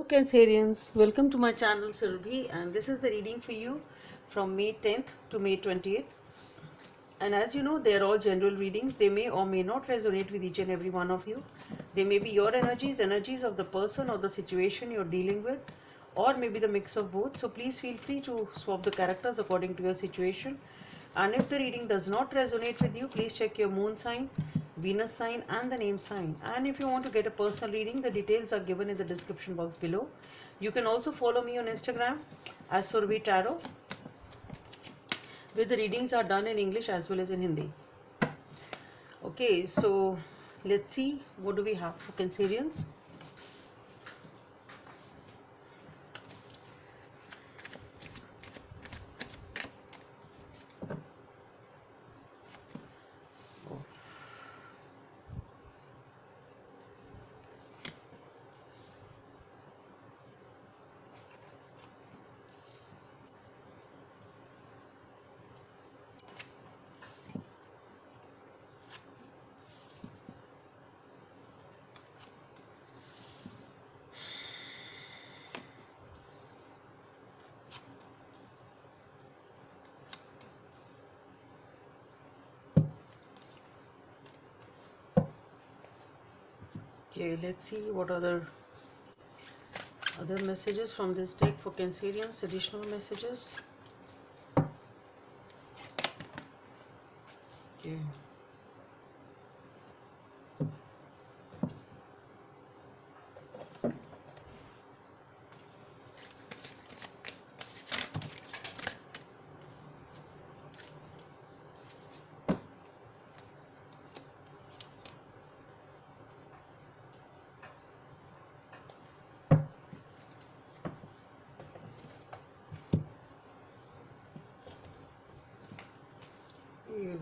Cancerians, welcome to my channel Surabhi, and this is the reading for you from May 10th to May 20th. And as you know, they are all general readings. They may or may not resonate with each and every one of you. They may be your energies of the person or the situation you're dealing with, or maybe the mix of both. So please feel free to swap the characters according to your situation. And if the reading does not resonate with you, please check your moon sign, Venus sign, and the name sign. And if you want to get a personal reading, the details are given in the description box below. You can also follow me on Instagram as Surabhi Tarot, where the readings are done in English as well as in Hindi. Okay, so let's see what do we have for Cancerians. Okay, let's see what other messages from this deck for Cancerians, additional messages. Okay.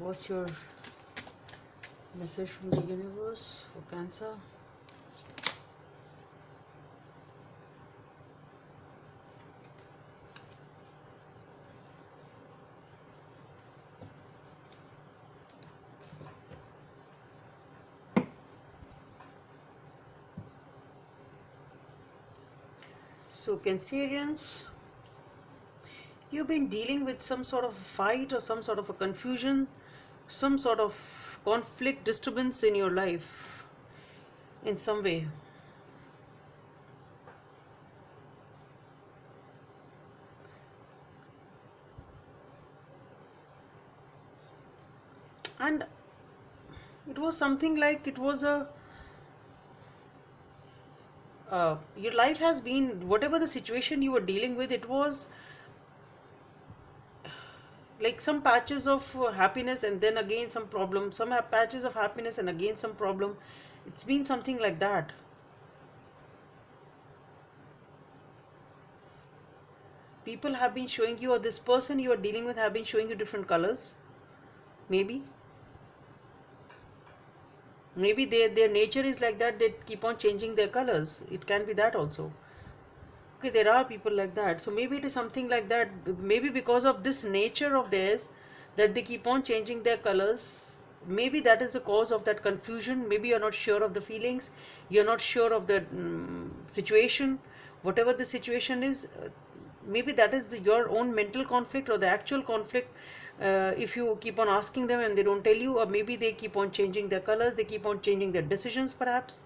What's your message from the universe for Cancer? So Cancerians, you've been dealing with some sort of fight or some sort of a confusion, some sort of conflict, disturbance in your life in some way. And it was something like it was a your life has been, whatever the situation you were dealing with, it was like some patches of happiness and then again some problem, some patches of happiness and again some problem. It's been something like that. People have been showing you, or this person you are dealing with have been showing you different colors. Maybe their nature is like that, they keep on changing their colors. It can be that also. Okay, there are people like that. So maybe it is something like that. Maybe because of this nature of theirs, that they keep on changing their colors. Maybe that is the cause of that confusion. Maybe you're not sure of the feelings. You're not sure of the situation. Whatever the situation is, maybe that is your own mental conflict or the actual conflict. If you keep on asking them and they don't tell you, or maybe they keep on changing their colors, they keep on changing their decisions perhaps.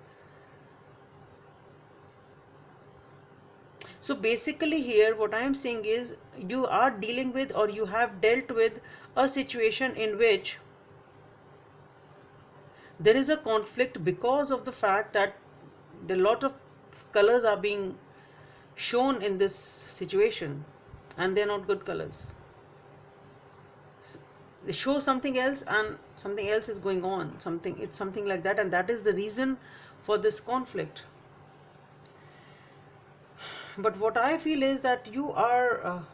So basically here what I am saying is, you are dealing with, or you have dealt with a situation in which there is a conflict because of the fact that a lot of colors are being shown in this situation and they're not good colors. They show something else and something else is going on. It's something like that, and that is the reason for this conflict. But what I feel is that you are,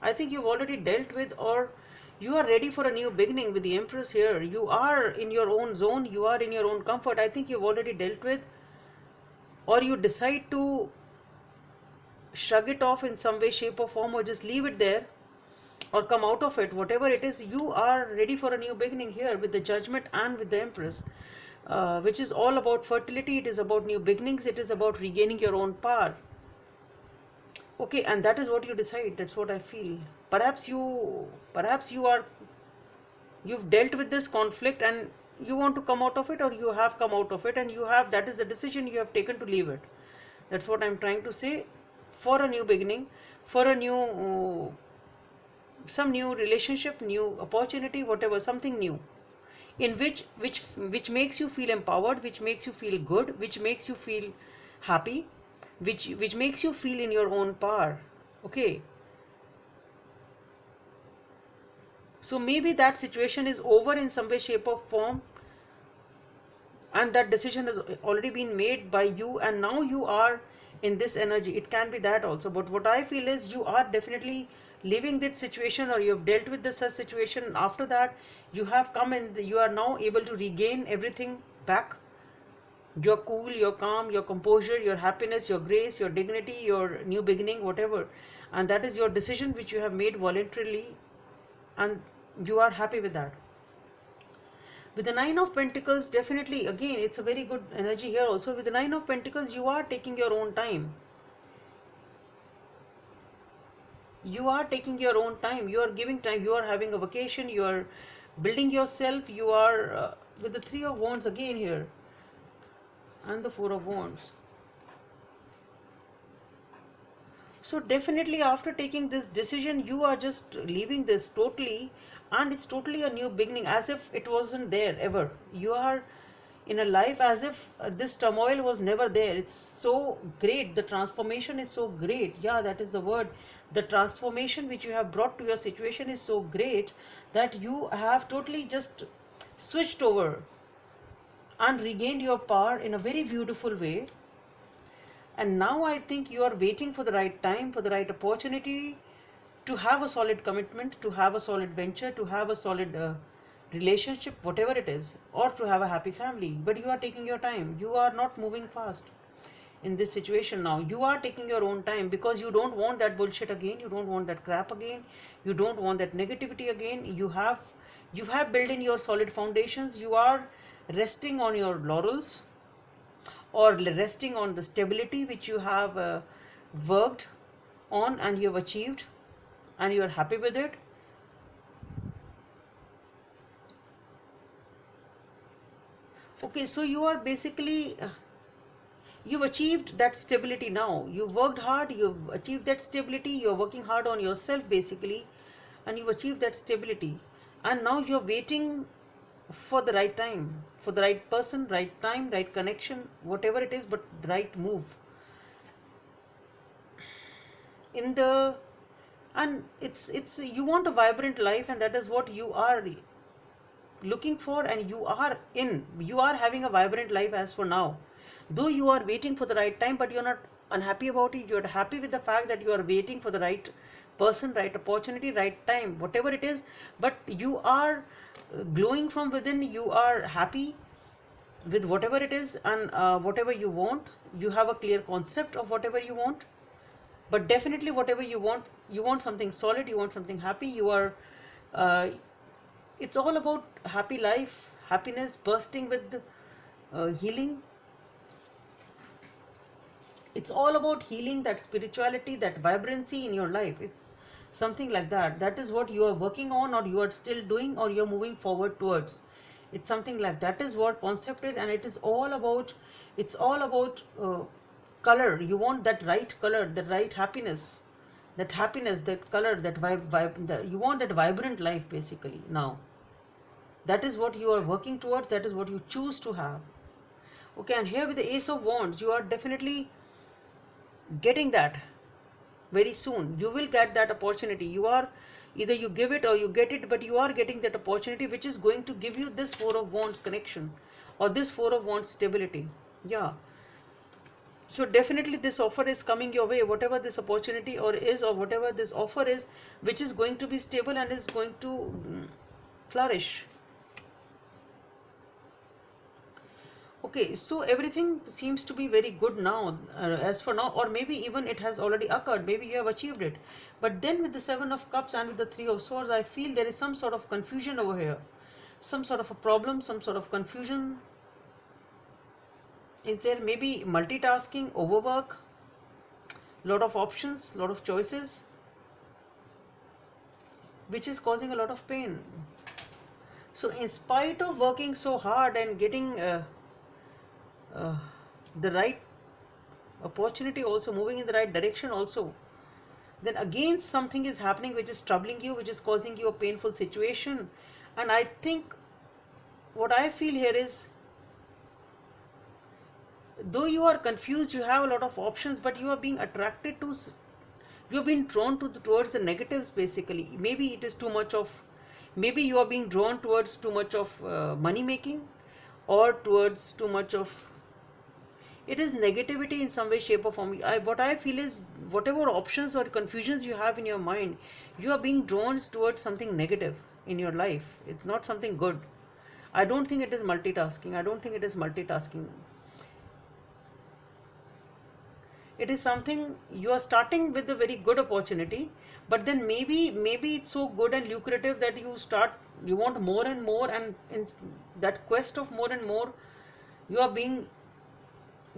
I think you've already dealt with, or you are ready for a new beginning with the Empress here. You are in your own zone, you are in your own comfort. I think you've already dealt with, or you decide to shrug it off in some way, shape or form, or just leave it there, or come out of it. Whatever it is, you are ready for a new beginning here with the Judgment and with the Empress, which is all about fertility. It is about new beginnings. It is about regaining your own power. Okay, and that is what you decide. That's what I feel. Perhaps you you've dealt with this conflict and you want to come out of it, or you have come out of it and you have, that is the decision you have taken to leave it. That's what I'm trying to say. For a new beginning, for a new some new relationship, new opportunity, whatever, something new, in which makes you feel empowered, which makes you feel good, which makes you feel happy, which makes you feel in your own power. Okay, so maybe that situation is over in some way, shape or form, and that decision has already been made by you, and now you are in this energy. It can be that also, but what I feel is you are definitely leaving that situation, or you have dealt with this situation. After that, you have come and you are now able to regain everything back: your cool, your calm, your composure, your happiness, your grace, your dignity, your new beginning, whatever. And that is your decision which you have made voluntarily, and you are happy with that. With the Nine of Pentacles, definitely, again, it's a very good energy here also. With the Nine of Pentacles, you are taking your own time. You are taking your own time. You are giving time. You are having a vacation. You are building yourself. You are, with the Three of Wands again here, and the Four of Wands. So definitely after taking this decision, you are just leaving this totally, and it's totally a new beginning, as if it wasn't there ever. You are in a life as if this turmoil was never there. It's so great. The transformation is so great. Yeah, that is the word. The transformation which you have brought to your situation is so great that you have totally just switched over and regained your power in a very beautiful way. And now I think you are waiting for the right time, for the right opportunity to have a solid commitment, to have a solid venture, to have a solid relationship, whatever it is, or to have a happy family. But you are taking your time. You are not moving fast in this situation now. You are taking your own time because you don't want that bullshit again. You don't want that crap again. You don't want that negativity again. You have built in your solid foundations. You are resting on your laurels, or resting on the stability which you have worked on and you have achieved, and you are happy with it. Okay, so you are basically you've achieved that stability now. You've worked hard, you've achieved that stability, you're working hard on yourself basically, and you've achieved that stability. And now you're waiting for the right time, for the right person, right time, right connection, whatever it is, but the right move. In the and it's you want a vibrant life, and that is what you are looking for, and you are having a vibrant life as for now. Though you are waiting for the right time, but you're not unhappy about it. You're happy with the fact that you are waiting for the right person, right opportunity, right time, whatever it is. But you are glowing from within. You are happy with whatever it is, and whatever you want. You have a clear concept of whatever you want. But definitely whatever you want something solid, you want something happy. You are uh, it's all about happy life, happiness, bursting with healing. It's all about healing, that spirituality, that vibrancy in your life. It's something like that. That is what you are working on, or you are still doing, or you're moving forward towards. It's something like that is what concept is. And it is all about, it's all about color. You want that right color, that right happiness, that color, that you want that vibrant life basically now. That is what you are working towards. That is what you choose to have. Okay, and here with the Ace of Wands, you are definitely getting that very soon. You will get that opportunity. You are either you give it or you get it, but you are getting that opportunity which is going to give you this Four of Wands connection, or this Four of Wands stability. Yeah. So definitely this offer is coming your way, whatever this opportunity or is, or whatever this offer is, which is going to be stable and is going to flourish. Okay, so everything seems to be very good now, as for now, or maybe even it has already occurred. Maybe you have achieved it. But then with the Seven of Cups and with the Three of Swords, I feel there is some sort of confusion over here. Some sort of a problem, some sort of confusion. Is there maybe multitasking, overwork? lot of options, lot of choices, which is causing a lot of pain. So in spite of working so hard and getting uh, the right opportunity, also moving in the right direction also, then again something is happening which is troubling you, which is causing you a painful situation. And I think what I feel here is, though you are confused, you have a lot of options, but you are being attracted to, you have been drawn to towards the negatives basically. Maybe it is too much of, maybe you are being drawn towards too much of money making, or towards too much of, it is negativity in some way, shape or form. What I feel is, whatever options or confusions you have in your mind, you are being drawn towards something negative in your life. It's not something good. I don't think it is multitasking. I don't think it is multitasking. It is something, you are starting with a very good opportunity, but then maybe it's so good and lucrative that you want more and more, and in that quest of more and more, you are being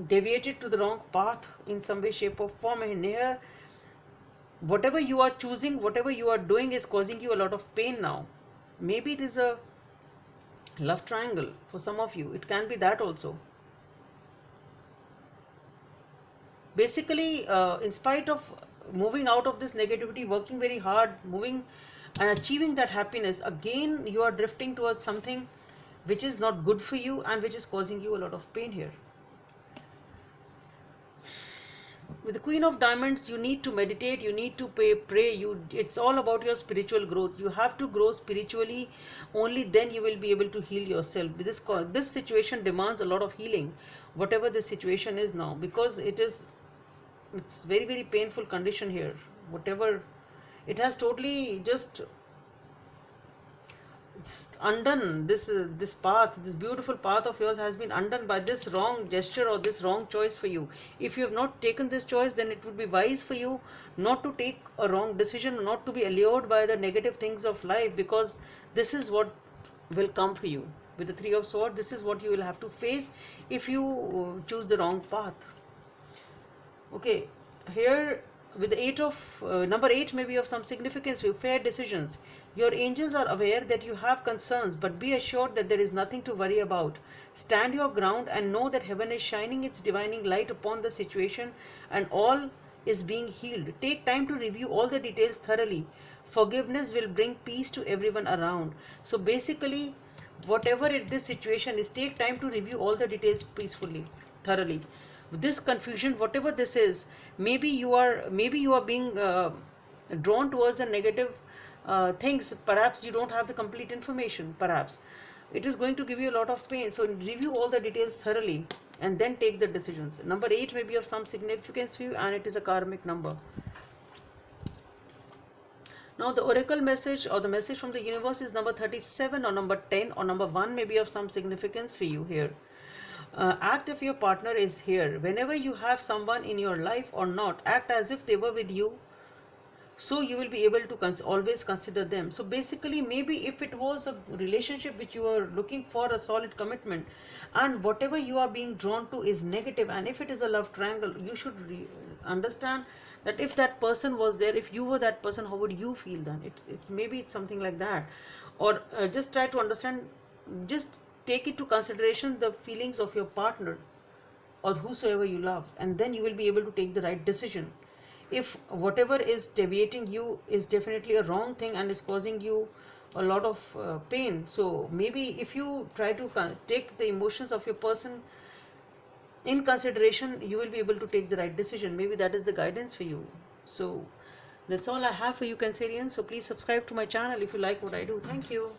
deviated to the wrong path in some way, shape or form. And here, whatever you are choosing, whatever you are doing is causing you a lot of pain now. Maybe it is a love triangle for some of you. It can be that also. Basically, in spite of moving out of this negativity, working very hard, moving and achieving that happiness, again you are drifting towards something which is not good for you and which is causing you a lot of pain here. With the Queen of Diamonds, you need to meditate, you need to pray. It's all about your spiritual growth. You have to grow spiritually. Only then you will be able to heal yourself. This situation demands a lot of healing, whatever the situation is now, because it's very, very painful condition here. Whatever, it has totally just, it's undone. This path, this beautiful path of yours has been undone by this wrong gesture or this wrong choice for you. If you have not taken this choice, then it would be wise for you not to take a wrong decision, not to be allured by the negative things of life, because this is what will come for you. With the Three of Swords, this is what you will have to face if you choose the wrong path. Okay, here with the number 8 may be of some significance for you. Fair decisions. Your angels are aware that you have concerns, but be assured that there is nothing to worry about. Stand your ground and know that heaven is shining its divining light upon the situation, and all is being healed. Take time to review all the details thoroughly. Forgiveness will bring peace to everyone around. So basically, whatever this situation is, take time to review all the details peacefully, thoroughly. This confusion, whatever this is, maybe you are being drawn towards the negative things. Perhaps you don't have the complete information. Perhaps it is going to give you a lot of pain. So review all the details thoroughly and then take the decisions. Number 8 may be of some significance for you, and it is a karmic number. Now the oracle message or the message from the universe is number 37 or number 10 or number 1 may be of some significance for you here. Act if your partner is here. Whenever you have someone in your life or not, act as if they were with you, so you will be able to always consider them. So basically, maybe if it was a relationship which you were looking for a solid commitment, and whatever you are being drawn to is negative, and if it is a love triangle, you should understand that if that person was there, if you were that person, how would you feel then? Maybe it's something like that. Or just try to understand, just take it to consideration the feelings of your partner or whosoever you love, and then you will be able to take the right decision. If whatever is deviating you is definitely a wrong thing and is causing you a lot of pain, so maybe if you try to take the emotions of your person in consideration, you will be able to take the right decision. Maybe that is the guidance for you. So that's all I have for you, Cancerians. So please subscribe to my channel if you like what I do. Thank you.